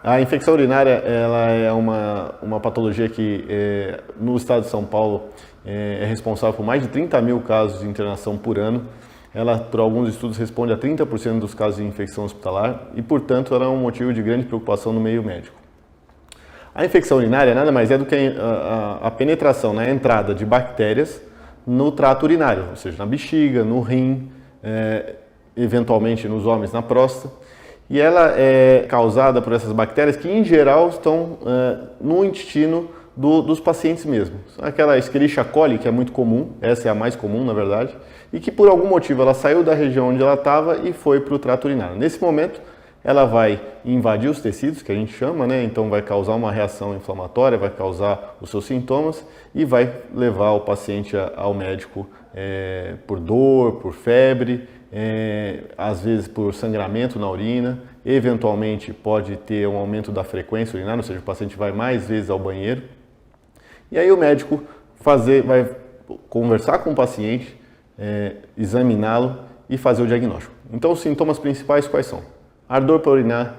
A infecção urinária ela é uma patologia que no estado de São Paulo é responsável por mais de 30 mil casos de internação por ano. Ela, por alguns estudos, responde a 30% dos casos de infecção hospitalar e, portanto, ela é um motivo de grande preocupação no meio médico. A infecção urinária nada mais é do que a penetração, né, a entrada de bactérias no trato urinário, ou seja, na bexiga, no rim, eventualmente nos homens na próstata. E ela é causada por essas bactérias que, em geral, estão no intestino dos pacientes mesmo. Aquela Escherichia coli, que é muito comum, essa é a mais comum, na verdade, e que por algum motivo ela saiu da região onde ela estava e foi para o trato urinário. Nesse momento, ela vai invadir os tecidos, que a gente chama, né? Então vai causar uma reação inflamatória, vai causar os seus sintomas e vai levar o paciente ao médico por dor, por febre, às vezes por sangramento na urina, eventualmente pode ter um aumento da frequência urinária, ou seja, o paciente vai mais vezes ao banheiro. E aí o médico vai conversar com o paciente, examiná-lo e fazer o diagnóstico. Então os sintomas principais quais são? Ardor para urinar,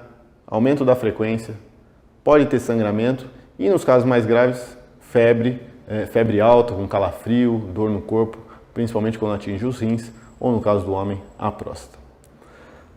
aumento da frequência, pode ter sangramento e nos casos mais graves, febre alta, com calafrio, dor no corpo, principalmente quando atinge os rins ou no caso do homem, a próstata.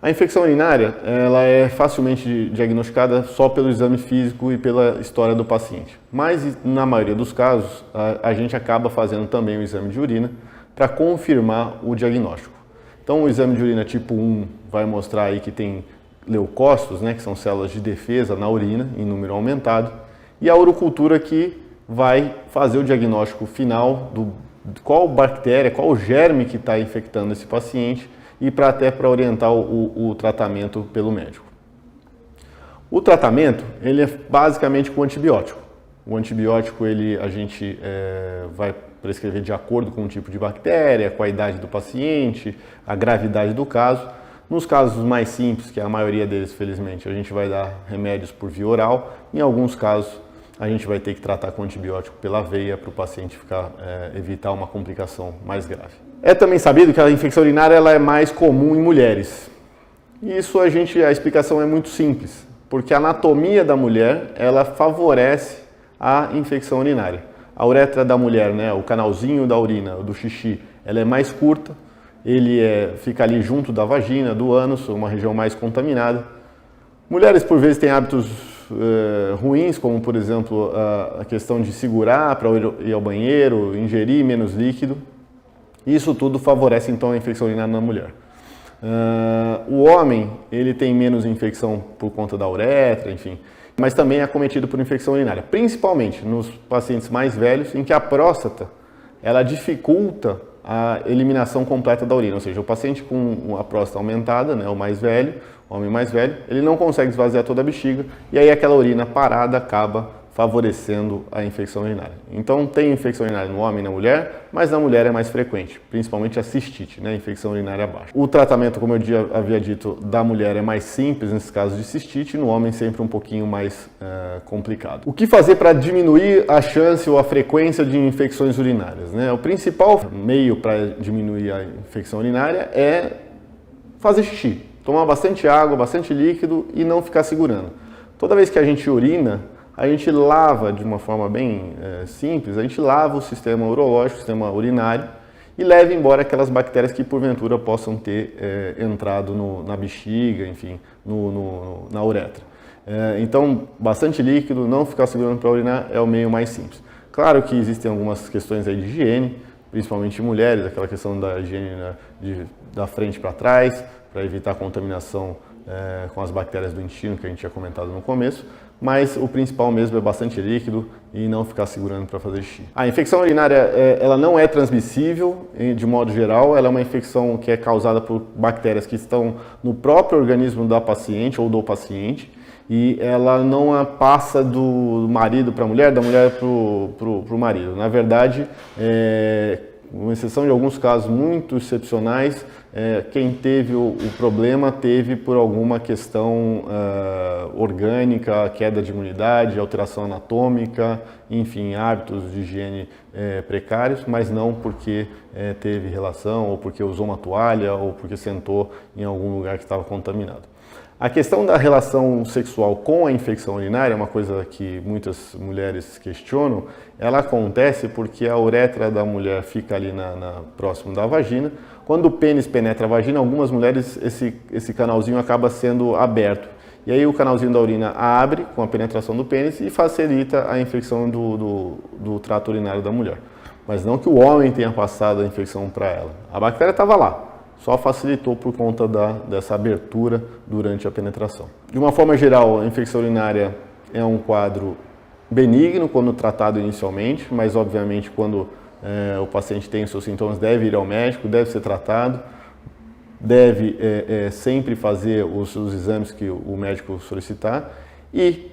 A infecção urinária ela é facilmente diagnosticada só pelo exame físico e pela história do paciente. Mas, na maioria dos casos, a gente acaba fazendo também o exame de urina para confirmar o diagnóstico. Então, o exame de urina tipo 1 vai mostrar aí que tem leucócitos, né, que são células de defesa na urina, em número aumentado. E a urocultura que vai fazer o diagnóstico final de qual bactéria, qual germe que está infectando esse paciente e até para orientar o tratamento pelo médico. O tratamento ele é basicamente com antibiótico. O antibiótico a gente vai prescrever de acordo com o tipo de bactéria, com a idade do paciente, a gravidade do caso. Nos casos mais simples, que é a maioria deles, felizmente, a gente vai dar remédios por via oral. Em alguns casos, a gente vai ter que tratar com antibiótico pela veia para o paciente evitar uma complicação mais grave. É também sabido que a infecção urinária ela é mais comum em mulheres. E isso a explicação é muito simples, porque a anatomia da mulher ela favorece a infecção urinária. A uretra da mulher, né, o canalzinho da urina, do xixi, ela é mais curta, ele fica ali junto da vagina, do ânus, uma região mais contaminada. Mulheres, por vezes, têm hábitos ruins, como, por exemplo, a questão de segurar para ir ao banheiro, ingerir menos líquido. Isso tudo favorece, então, a infecção urinária na mulher. O homem, ele tem menos infecção por conta da uretra, enfim, mas também é acometido por infecção urinária, principalmente nos pacientes mais velhos, em que a próstata, ela dificulta a eliminação completa da urina, ou seja, o paciente com a próstata aumentada, né, o homem mais velho, ele não consegue esvaziar toda a bexiga e aí aquela urina parada acaba favorecendo a infecção urinária. Então tem infecção urinária no homem e na mulher, mas na mulher é mais frequente, principalmente a cistite, né, infecção urinária baixa. O tratamento, como eu havia dito, da mulher é mais simples nesses casos de cistite, no homem sempre um pouquinho mais complicado. O que fazer para diminuir a chance ou a frequência de infecções urinárias, né? O principal meio para diminuir a infecção urinária é fazer xixi, tomar bastante água, bastante líquido e não ficar segurando. Toda vez que a gente urina, a gente lava de uma forma bem simples, a gente lava o sistema urológico, o sistema urinário e leva embora aquelas bactérias que porventura possam ter entrado na bexiga, enfim, na uretra. Então, bastante líquido, não ficar segurando para urinar é o meio mais simples. Claro que existem algumas questões aí de higiene, principalmente em mulheres, aquela questão da higiene, né, da frente para trás, para evitar a contaminação com as bactérias do intestino que a gente tinha comentado no começo, mas o principal mesmo é bastante líquido e não ficar segurando para fazer xixi. A infecção urinária ela não é transmissível, de modo geral, ela é uma infecção que é causada por bactérias que estão no próprio organismo da paciente ou do paciente e ela não passa do marido para a mulher, da mulher para o marido. Na verdade, com exceção de alguns casos muito excepcionais, quem teve o problema teve por alguma questão orgânica, queda de imunidade, alteração anatômica, enfim, hábitos de higiene precários, mas não porque teve relação, ou porque usou uma toalha, ou porque sentou em algum lugar que estava contaminado. A questão da relação sexual com a infecção urinária é uma coisa que muitas mulheres questionam. Ela acontece porque a uretra da mulher fica ali próximo da vagina. Quando o pênis penetra a vagina, algumas mulheres esse canalzinho acaba sendo aberto. E aí o canalzinho da urina abre com a penetração do pênis e facilita a infecção do trato urinário da mulher. Mas não que o homem tenha passado a infecção para ela. A bactéria estava lá. Só facilitou por conta dessa abertura durante a penetração. De uma forma geral, a infecção urinária é um quadro benigno quando tratado inicialmente, mas obviamente quando o paciente tem os seus sintomas deve ir ao médico, deve ser tratado, deve sempre fazer os exames que o médico solicitar e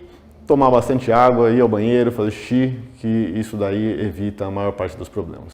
tomar bastante água, ir ao banheiro, fazer xixi, que isso daí evita a maior parte dos problemas.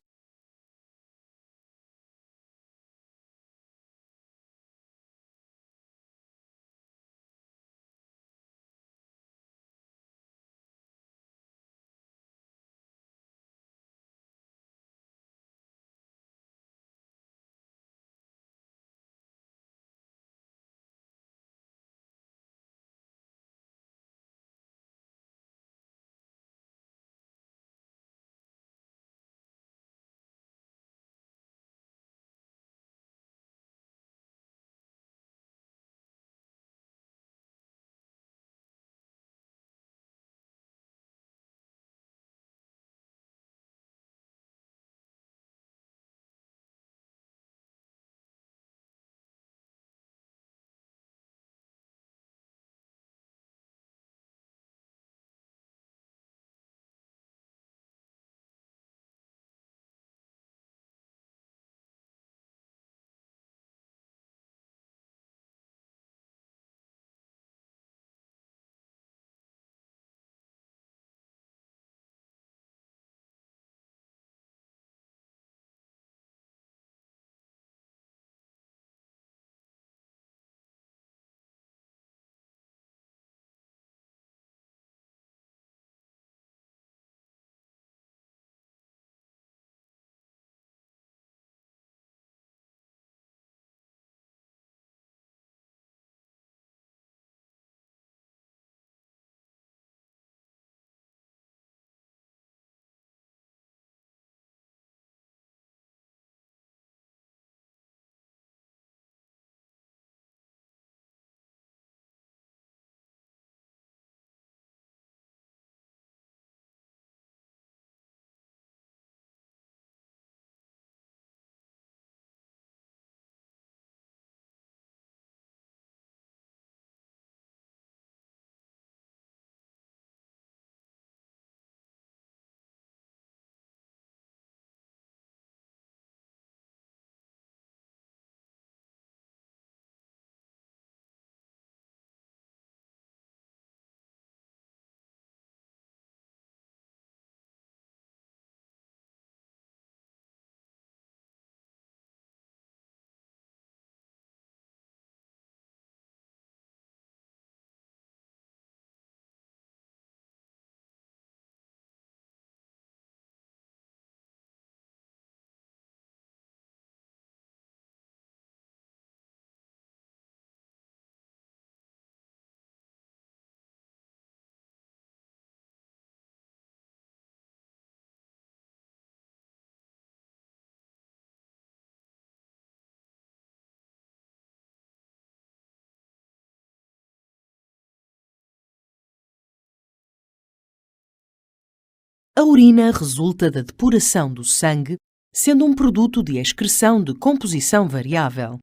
A urina resulta da depuração do sangue, sendo um produto de excreção de composição variável.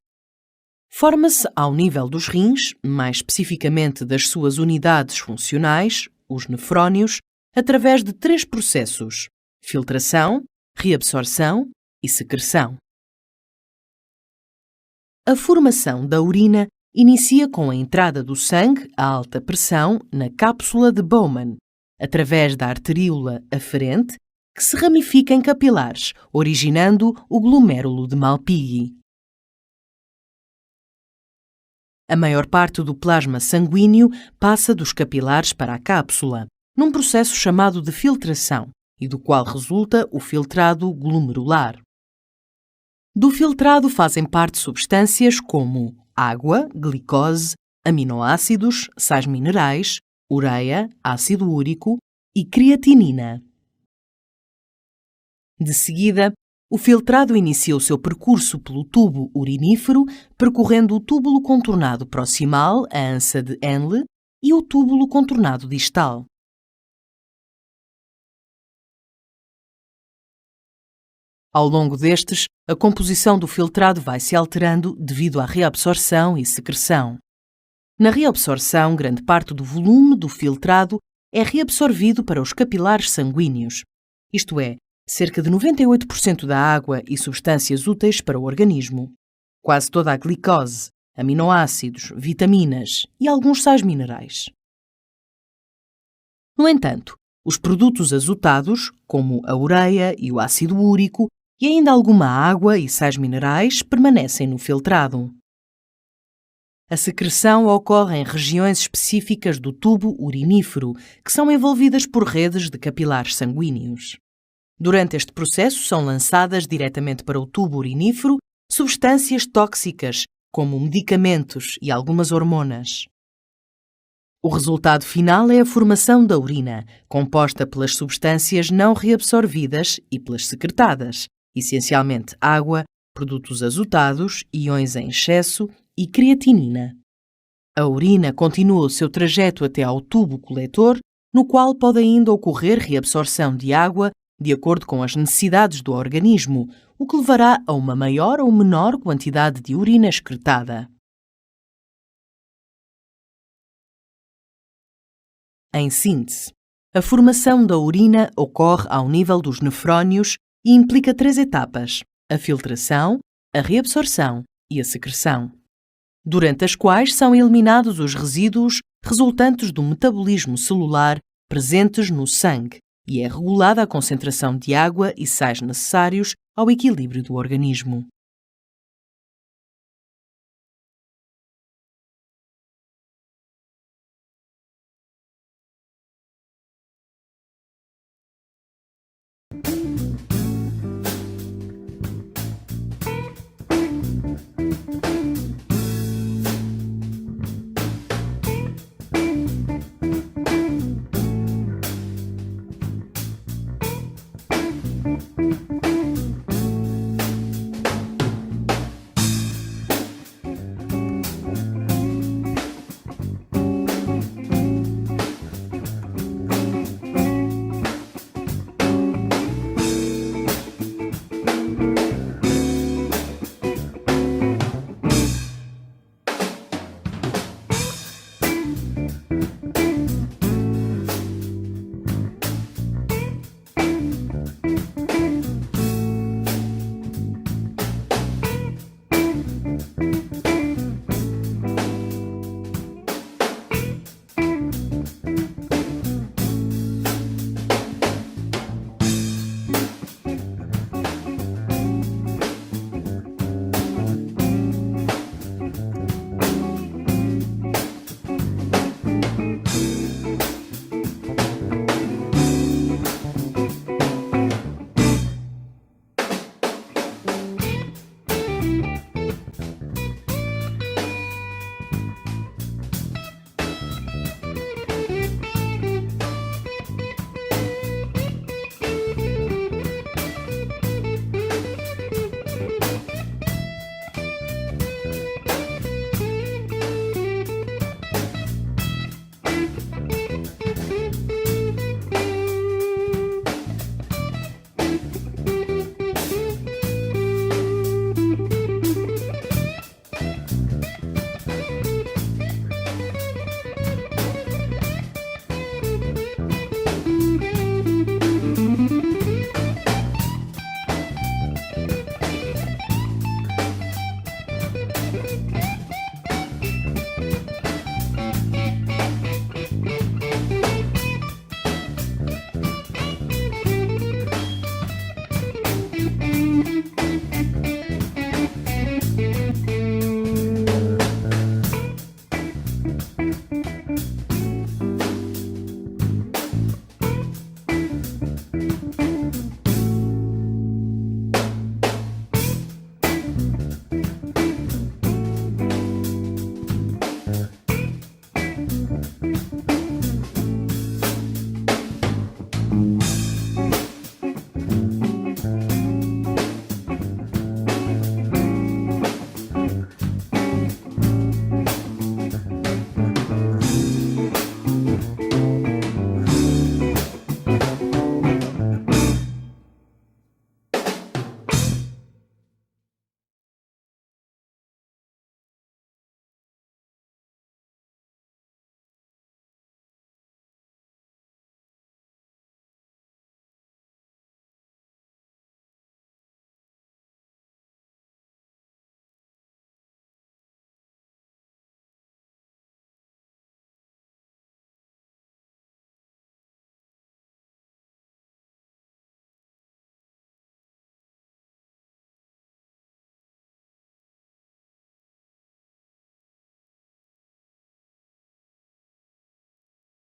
Forma-se ao nível dos rins, mais especificamente das suas unidades funcionais, os nefrónios, através de 3 processos: filtração, reabsorção e secreção. A formação da urina inicia com a entrada do sangue a alta pressão na cápsula de Bowman, através da arteríola aferente, que se ramifica em capilares, originando o glomérulo de Malpighi. A maior parte do plasma sanguíneo passa dos capilares para a cápsula, num processo chamado de filtração, e do qual resulta o filtrado glomerular. Do filtrado fazem parte substâncias como água, glicose, aminoácidos, sais minerais, ureia, ácido úrico e creatinina. De seguida, o filtrado inicia o seu percurso pelo tubo urinífero, percorrendo o túbulo contornado proximal, a ansa de Henle, e o túbulo contornado distal. Ao longo destes, a composição do filtrado vai se alterando devido à reabsorção e secreção. Na reabsorção, grande parte do volume do filtrado é reabsorvido para os capilares sanguíneos, isto é, cerca de 98% da água e substâncias úteis para o organismo, quase toda a glicose, aminoácidos, vitaminas e alguns sais minerais. No entanto, os produtos azotados, como a ureia e o ácido úrico, e ainda alguma água e sais minerais permanecem no filtrado. A secreção ocorre em regiões específicas do tubo urinífero, que são envolvidas por redes de capilares sanguíneos. Durante este processo são lançadas diretamente para o tubo urinífero substâncias tóxicas, como medicamentos e algumas hormonas. O resultado final é a formação da urina, composta pelas substâncias não reabsorvidas e pelas secretadas, essencialmente água, produtos azotados, íons em excesso e creatinina. A urina continua o seu trajeto até ao tubo coletor, no qual pode ainda ocorrer reabsorção de água de acordo com as necessidades do organismo, o que levará a uma maior ou menor quantidade de urina excretada. Em síntese, a formação da urina ocorre ao nível dos nefrónios e implica 3 etapas: a filtração, a reabsorção e a secreção, durante as quais são eliminados os resíduos resultantes do metabolismo celular presentes no sangue e é regulada a concentração de água e sais necessários ao equilíbrio do organismo.